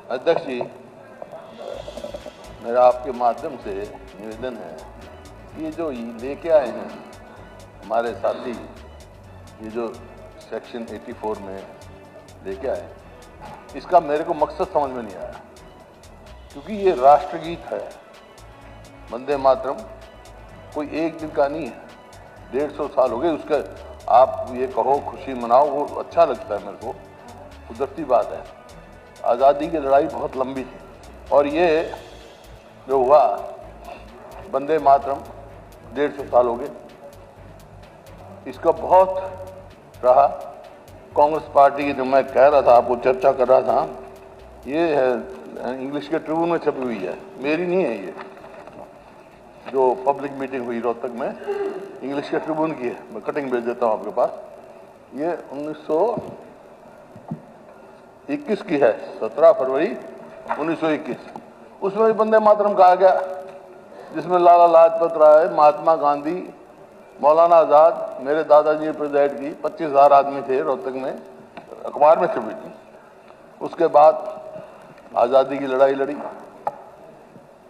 अध्यक्ष जी, मेरा आपके माध्यम से निवेदन है कि ये जो लेके आए हैं हमारे साथी, ये जो सेक्शन 84 में लेके आए, इसका मेरे को मकसद समझ में नहीं आया, क्योंकि ये राष्ट्रगीत है। वंदे मातरम कोई एक दिन का नहीं है, 150 साल हो गए उसके। आप ये कहो खुशी मनाओ, वो अच्छा लगता है मेरे को, कुदरती बात है। आज़ादी की लड़ाई बहुत लंबी थी और ये जो हुआ वंदे मातरम 150 साल हो गए, इसका बहुत रहा। कांग्रेस पार्टी की, जो मैं कह रहा था आपको, चर्चा कर रहा था, ये है इंग्लिश के ट्रिब्यून में छपी हुई है, मेरी नहीं है। ये जो पब्लिक मीटिंग हुई रोहतक में, इंग्लिश के ट्रिब्यून की है, मैं कटिंग भेज देता हूं आपके पास। ये 1921 की है, 17 फरवरी 1921। उसमें भी वंदे मातरम कहा गया, जिसमें लाला लाजपत राय, महात्मा गांधी, मौलाना आजाद, मेरे दादाजी ने प्रेजाइड की, 25,000 आदमी थे रोहतक में, अखबार में छपी थी। उसके बाद आज़ादी की लड़ाई लड़ी।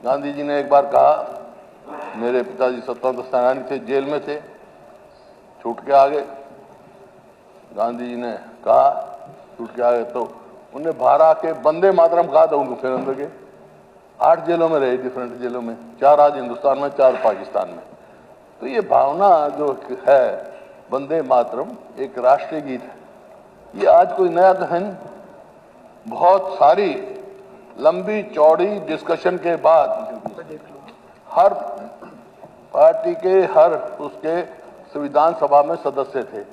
गांधी जी ने एक बार कहा, मेरे पिताजी स्वतंत्रता सेनानी थे, जेल में थे, छूट के आ गए। गांधी जी ने कहा छूट के आ गए, तो उन्हें बाहर आके वंदे मातरम कहा था, उनको फिर अंदर के 8 जेलों में रहे, डिफरेंट जेलों में, 4 आज हिंदुस्तान में, 4 पाकिस्तान में। तो ये भावना जो है वंदे मातरम एक राष्ट्रीय गीत है, ये आज कोई नया तो है नहीं। बहुत सारी लंबी चौड़ी डिस्कशन के बाद हर पार्टी के, हर उसके संविधान सभा में सदस्य थे।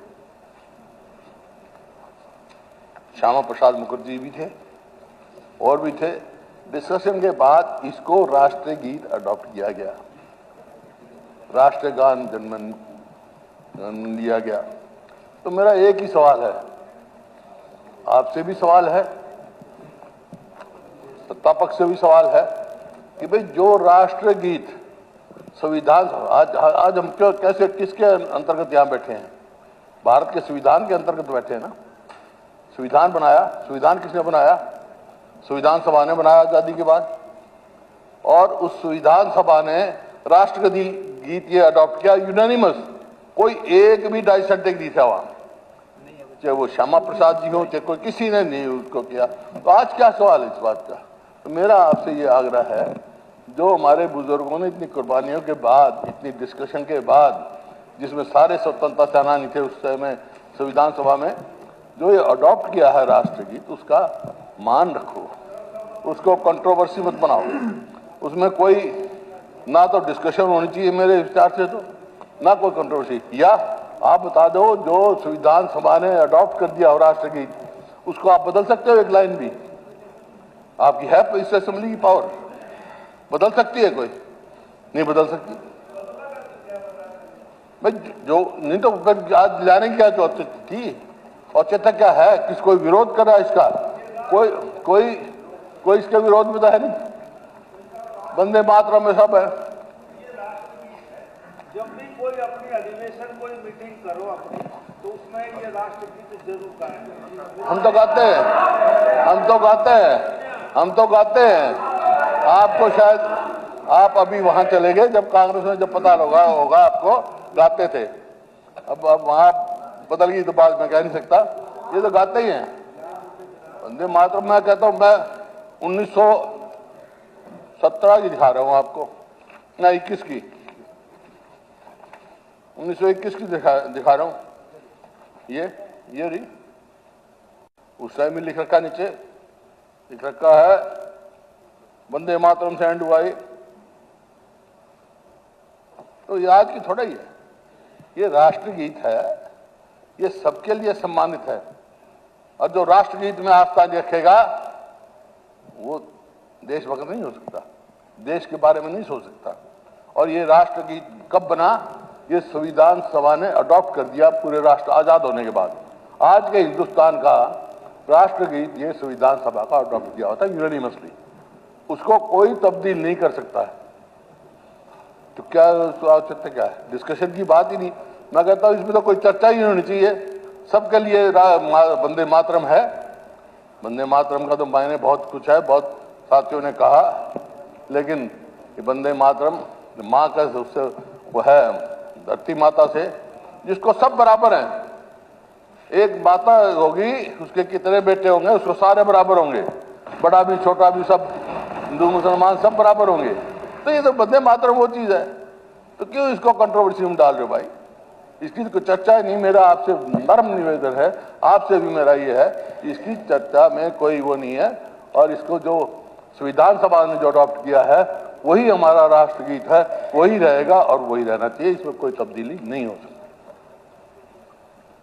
श्यामा प्रसाद मुखर्जी भी थे और भी थे। डिस्कशन के बाद इसको राष्ट्रीय गीत अडॉप्ट किया गया, राष्ट्रगान जनगण लिया गया। तो मेरा एक ही सवाल है, आपसे भी सवाल है, सत्ता पक्ष से भी सवाल है, कि भाई जो राष्ट्र गीत संविधान, आज हम क्यों, कैसे, किसके अंतर्गत यहां बैठे हैं? भारत के संविधान के अंतर्गत बैठे हैं ना। संविधान बनाया, संविधान किसने बनाया? संविधान सभा ने बनाया आजादी के बाद, और उस संविधान सभा ने राष्ट्रगीत गीत ये अडॉप्ट किया, यूनानिमस। कोई एक भी डाइसेंटिंग नहीं था वहां, चाहे वो श्यामा प्रसाद जी हो, चाहे कोई, किसी ने नहीं उसको किया। तो आज क्या सवाल है इस बात का? तो मेरा आपसे ये आग्रह है, जो हमारे बुजुर्गों ने इतनी कुर्बानियों के बाद, इतनी डिस्कशन के बाद, जिसमें सारे स्वतंत्रता सेनानी थे उस समय संविधान सभा में, जो ये अडॉप्ट किया है राष्ट्रगीत, उसका मान रखो, उसको कंट्रोवर्सी मत बनाओ। उसमें कोई ना तो डिस्कशन होनी चाहिए मेरे विचार से, तो ना कोई कंट्रोवर्सी। या आप बता दो, जो संविधान सभा ने अडॉप्ट कर दिया हो राष्ट्रगीत, उसको आप बदल सकते हो एक लाइन भी? आपकी है इस असेंबली की पावर, बदल सकती है? कोई नहीं बदल सकती। भाई जो नहीं, तो आज लाने की क्या औचित्य थी? औचित्य क्या है? किस कोई विरोध कर रहा है इसका? कोई इसके विरोध में तो है नहीं। वंदे मातरम में सब है। जब भी कोई अपनी अधिवेशन, कोई मीटिंग करो अपनी, तो उसमें ये राष्ट्रगीत जरूर गाएं। हम तो गाते हैं, हम तो गाते हैं। आपको शायद, आप अभी वहां चले गए जब कांग्रेस में, जब पता होगा आपको, गाते थे। अब वहां बदल गई तो बात मैं कह नहीं सकता, ये तो गाते ही हैं। वंदे मातरम मैं कहता हूं, मैं 1917 की दिखा रहा हूं आपको, ना 21 की, 1921 की दिखा रहा हूं। ये रही, उस टाइम में लिख रखा, नीचे लिख रखा है वंदे मातरम से एंड हुआ। तो ये आज की थोड़ा ही है, ये राष्ट्रगीत है, ये सबके लिए सम्मानित है। और जो राष्ट्रगीत में आस्था रखेगा वो देशभक्त नहीं हो सकता, देश के बारे में नहीं सोच सकता। और ये राष्ट्रगीत कब बना? ये संविधान सभा ने अडॉप्ट कर दिया पूरे राष्ट्र आजाद होने के बाद। आज के हिंदुस्तान का राष्ट्रगीत ये संविधान सभा का अडॉप्ट किया होता है यूनानिमसली, उसको कोई तब्दील नहीं कर सकता है। तो क्या औचित्य क्या है? डिस्कशन की बात ही नहीं। मैं कहता हूं इसमें तो कोई चर्चा ही नहीं होनी चाहिए, सबके लिए वंदे मातरम है। वंदे मातरम का तो मायने बहुत कुछ है, बहुत साथियों ने कहा, लेकिन ये वंदे मातरम माँ का उससे वो है धरती माता से, जिसको सब बराबर हैं। एक माता होगी, उसके कितने बेटे होंगे, उसको सारे बराबर होंगे, बड़ा भी छोटा भी, सब हिंदू मुसलमान सब बराबर होंगे। तो ये तो वंदे मातरम वो चीज है, तो क्यों इसको कंट्रोवर्सी में डाल रहे हो भाई? इसकी तो चर्चा ही नहीं। मेरा आपसे नर्म निवेदन है, आपसे भी मेरा ये है, इसकी चर्चा में कोई वो नहीं है। और इसको जो संविधान सभा ने जो अडॉप्ट किया है वही हमारा राष्ट्रगीत है, वही रहेगा और वही रहना चाहिए, इसमें कोई तब्दीली नहीं हो सकती।